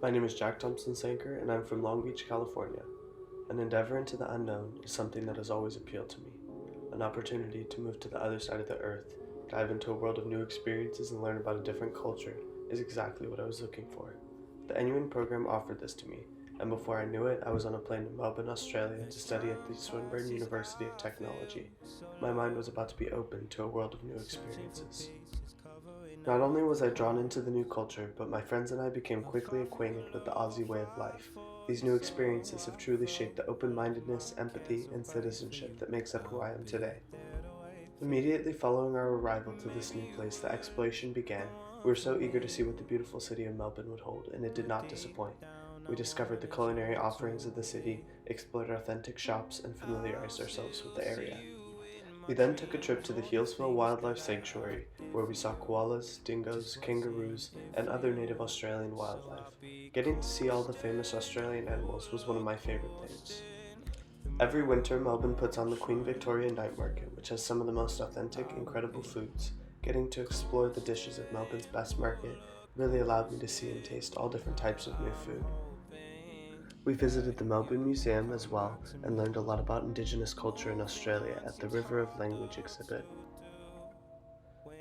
My name is Jack Thompson-Sanker, and I'm from Long Beach, California. An endeavor into the unknown is something that has always appealed to me. An opportunity to move to the other side of the earth, dive into a world of new experiences, and learn about a different culture is exactly what I was looking for. The NUin program offered this to me, and before I knew it, I was on a plane to Melbourne, Australia to study at the Swinburne University of Technology. My mind was about to be open to a world of new experiences. Not only was I drawn into the new culture, but my friends and I became quickly acquainted with the Aussie way of life. These new experiences have truly shaped the open-mindedness, empathy, and citizenship that makes up who I am today. Immediately following our arrival to this new place, the exploration began. We were so eager to see what the beautiful city of Melbourne would hold, and it did not disappoint. We discovered the culinary offerings of the city, explored authentic shops, and familiarized ourselves with the area. We then took a trip to the Healesville Wildlife Sanctuary, where we saw koalas, dingoes, kangaroos, and other native Australian wildlife. Getting to see all the famous Australian animals was one of my favorite things. Every winter, Melbourne puts on the Queen Victoria Night Market, which has some of the most authentic, incredible foods. Getting to explore the dishes of Melbourne's best market really allowed me to see and taste all different types of new food. We visited the Melbourne Museum as well and learned a lot about Indigenous culture in Australia at the River of Language exhibit.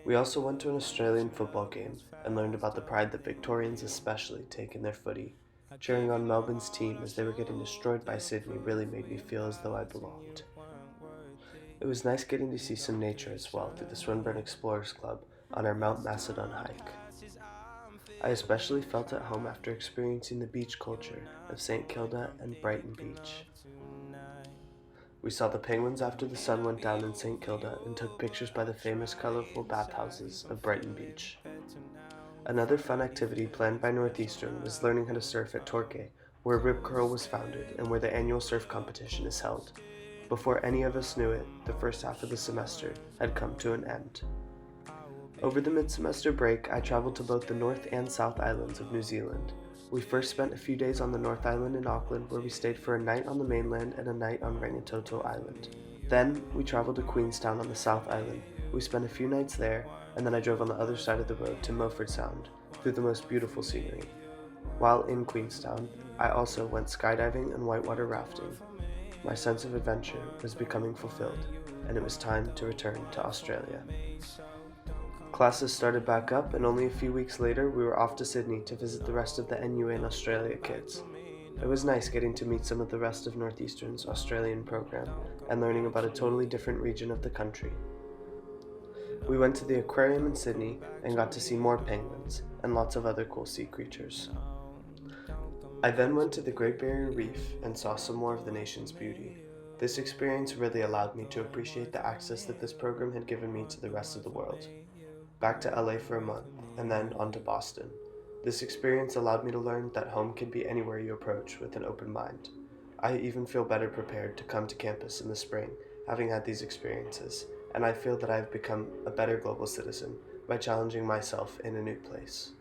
We also went to an Australian football game and learned about the pride that Victorians especially take in their footy. Cheering on Melbourne's team as they were getting destroyed by Sydney really made me feel as though I belonged. It was nice getting to see some nature as well through the Swinburne Explorers Club on our Mount Macedon hike. I especially felt at home after experiencing the beach culture of St. Kilda and Brighton Beach. We saw the penguins after the sun went down in St. Kilda and took pictures by the famous colorful bathhouses of Brighton Beach. Another fun activity planned by Northeastern was learning how to surf at Torquay, where Rip Curl was founded and where the annual surf competition is held. Before any of us knew it, the first half of the semester had come to an end. Over the mid-semester break, I traveled to both the North and South Islands of New Zealand. We first spent a few days on the North Island in Auckland, where we stayed for a night on the mainland and a night on Rangitoto Island. Then, we traveled to Queenstown on the South Island. We spent a few nights there, and then I drove on the other side of the road to Milford Sound, through the most beautiful scenery. While in Queenstown, I also went skydiving and whitewater rafting. My sense of adventure was becoming fulfilled, and it was time to return to Australia. Classes started back up, and only a few weeks later, we were off to Sydney to visit the rest of the NUin Australia kids. It was nice getting to meet some of the rest of Northeastern's Australian program and learning about a totally different region of the country. We went to the aquarium in Sydney and got to see more penguins and lots of other cool sea creatures. I then went to the Great Barrier Reef and saw some more of the nation's beauty. This experience really allowed me to appreciate the access that this program had given me to the rest of the world. Back to LA for a month, and then on to Boston. This experience allowed me to learn that home can be anywhere you approach with an open mind. I even feel better prepared to come to campus in the spring, having had these experiences, and I feel that I have become a better global citizen by challenging myself in a new place.